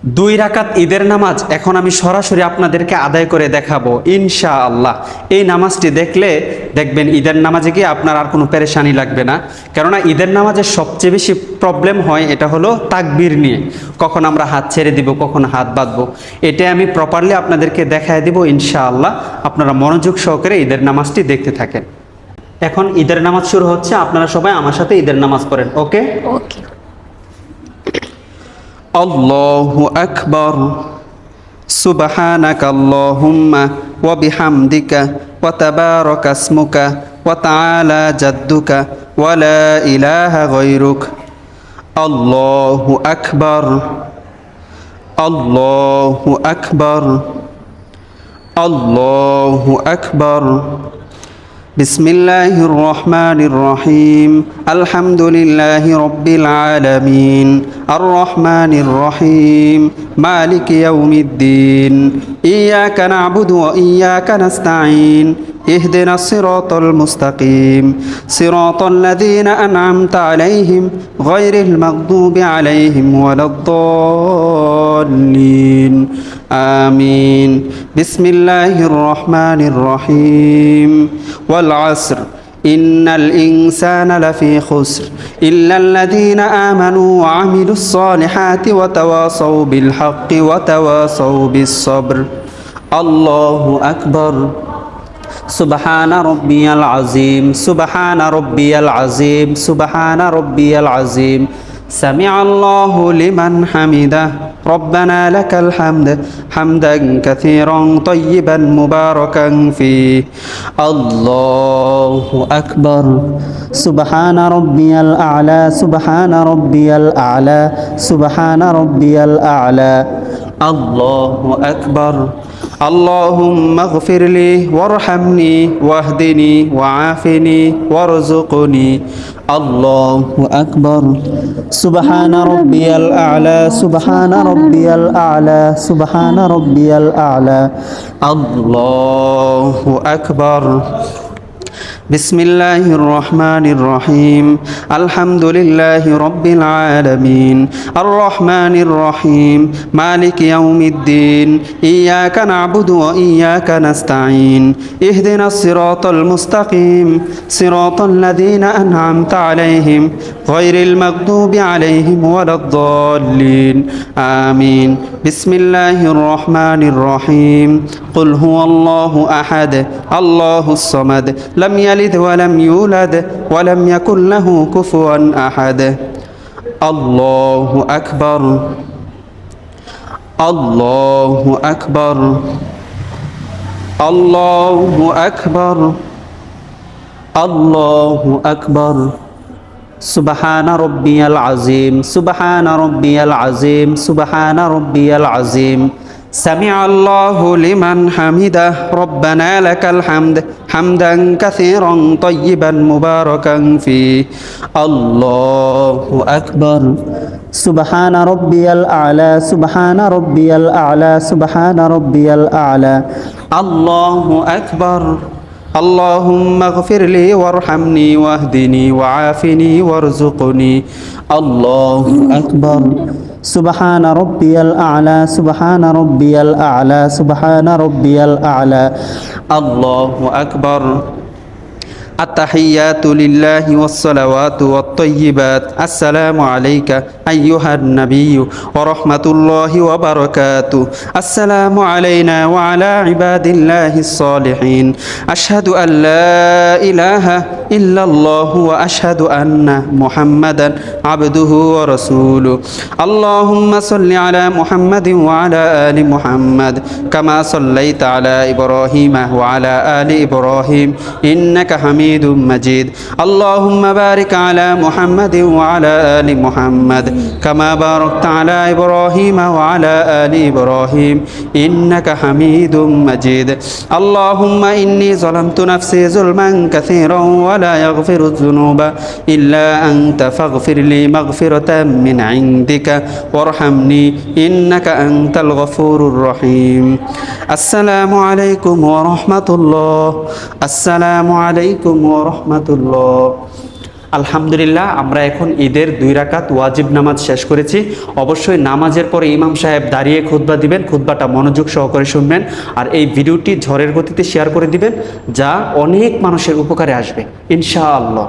দুই রাকাত ঈদের নামাজ এখন আমি সরাসরি আপনাদেরকে আদায় করে দেখাবো ইনশাআল্লাহ। এই নামাজটি দেখলে দেখবেন ঈদের নামাজে গিয়ে আপনার আর কোনো পেরেশানি লাগবে না। কেননা ঈদের নামাজের সবচেয়ে বেশি প্রবলেম হয় এটা হলো তাকবীর নিয়ে, কখন আমরা হাত ছেড়ে দিব, কখন হাত বাঁধবো। এটা আমি প্রপারলি আপনাদেরকে দেখায় দিব ইনশাআল্লাহ। আপনারা মনোযোগ সহকারে ঈদের নামাজটি দেখতে থাকেন। এখন ঈদের নামাজ শুরু হচ্ছে, আপনারা সবাই আমার সাথে ঈদের নামাজ পড়েন। ওকে ওকে। আল্লাহু আকবার সুবহানাকা আল্লাহুম্মা ওয়া বিহামদিকা ওয়া তাবারাকা ইসমুকা ওয়া তাআলা জাদ্দুকা ওয়া লা ইলাহা গায়রুক। আল্লাহু আকবার আল্লাহু আকবার আল্লাহু আকবার। বিসমিল্লাহির রহমানির রহিম। আলহামদুলিল্লাহি রব্বিল আলামিন আর রহমানির রহিম মালিকি ইয়াউমিদ্দিন ইয়্যাকা না'বুদু ওয়া ইয়্যাকা নাস্তাঈন ইহদিনাস সিরাতাল মুস্তাকিম সিরাতাল লাযীনা আন'আমতা আলাইহিম গায়রিল মাগদুবি আলাইহিম ওয়ালাদ-দাল্লিন আমিন। বিসমিল্লাহির রহমানির রহিম। ওয়াল আসর ইন্নাল ইনসানা লাফি খুসর ইল্লাল্লাযীনা আমানু ওয়া আমিলুস সালিহাতি ওয়া তাওয়াসাউ বিল হাক্কি ওয়া তাওয়াসাউ বিস সবর। আল্লাহু আকবার। সুবহানা রাব্বিয়াল আযীম সুবহানা রাব্বিয়াল আযীম সুবহানা রাব্বিয়াল আযীম। সামিআল্লাহু লিমান হামিদাহ রব্বানা লাকাল হামদ হামদান কাসীরান তাইয়িবান মুবারাকান ফীহি। আল্লাহু আকবার। সুবহানা রাব্বিয়াল আ'লা সুবহানা রাব্বিয়াল আ'লা সুবহানা রাব্বিয়াল আ'লা। আল্লাহু আকবার। আল্লাহুম্মা গফিরলি ওয়ারহামনি ওয়াহদিনি ওয়াআফিনি ওয়ারযুকনি। আল্লাহু আকবার। সুবহানা রাব্বিয়াল আ'লা সুবহানা রাব্বিয়াল আ'লা সুবহানা রাব্বিয়াল আ'লা। আল্লাহু আকবার। বিসমিল্লাহির রহমানির রহিম। আলহামদুলিল্লাহি রব্বিল আলামিন আর রহমানির রহিম মালিকি ইয়াউমিদ্দিন ইয়্যাকা না'বুদু ওয়া ইয়্যাকা নাস্তাঈন ইহদিনাস সিরাতাল মুস্তাকিম সিরাতাল লাযীনা আন'আমতা আলাইহিম গায়রিল মাগদুবি আলাইহিম ওয়ালাদ-দাল্লিন আমিন। বিসমিল্লাহির রহমানির রহিম। কুল হুয়াল্লাহু আহাদ আল্লাহুস সামাদ লাম ইয়ালিদ ওয়া লাম ইউলাদ ওয়া লাম ইয়াকুল লাহু কুফুয়ান আহাদ। আল্লাহু আকবার আল্লাহু আকবার আল্লাহু আকবার আল্লাহু আকবার। সুবহানা রাব্বিয়াল আযীম সুবহানা রাব্বিয়াল আযীম সুবহানা রাব্বিয়াল আযীম। সামিআল্লাহু লিমান হামিদাহ রব্বানা লাকাল হামদ হামদান কাসীরান তাইয়িবান মুবারাকান ফীহি। আল্লাহু আকবার। সুবহানা রাব্বিয়াল আ'লা সুবহানা রাব্বিয়াল আ'লা সুবহানা রাব্বিয়াল আ'লা। আল্লাহু আকবার। আল্লাহুম্মা গফিরলি ওয়ারহামনি ওয়াহদিনি ওয়াআফিনি ওয়ারযুকনি। আল্লাহু আকবার। সুবহানা রাব্বিয়াল আ'লা সুবহানা রাব্বিয়াল আ'লা সুবহানা রাব্বিয়াল আ'লা। আল্লাহু আকবার। التحيات لله والصلوات والطيبات السلام عليك أيها النبي ورحمة الله وبركاته السلام علينا وعلى عباد الله الصالحين أشهد أن لا إله إلا الله وأشهد أن محمدا عبده ورسوله اللهم صل على محمد وعلى آل محمد كما صليت على إبراهيم وعلى آل إبراهيم إنك حميد مجيد اللهم بارك على محمد وعلى آل محمد كما باركت على إبراهيم وعلى آل إبراهيم إنك حميد مجيد اللهم إني ظلمت نفسي ظلما كثيرا ولا يغفر الذنوب إلا أنت فاغفر لي مغفرة من عندك وارحمني إنك أنت الغفور الرحيم السلام عليكم ورحمة الله السلام عليكم ورحمة الله আলহামদুলিল্লাহ, আমরা এখন ঈদের 2 রাকাত ওয়াজিব নামাজ শেষ করেছি। অবশ্যই নামাজের পরে ইমাম সাহেব দাঁড়িয়ে খুতবা দিবেন, খুতবাটা মনোযোগ সহকারে শুনবেন। আর এই ভিডিওটি ঝড়ের গতিতে শেয়ার করে দিবেন, যা অনেক মানুষের উপকারে আসবে ইনশাআল্লাহ।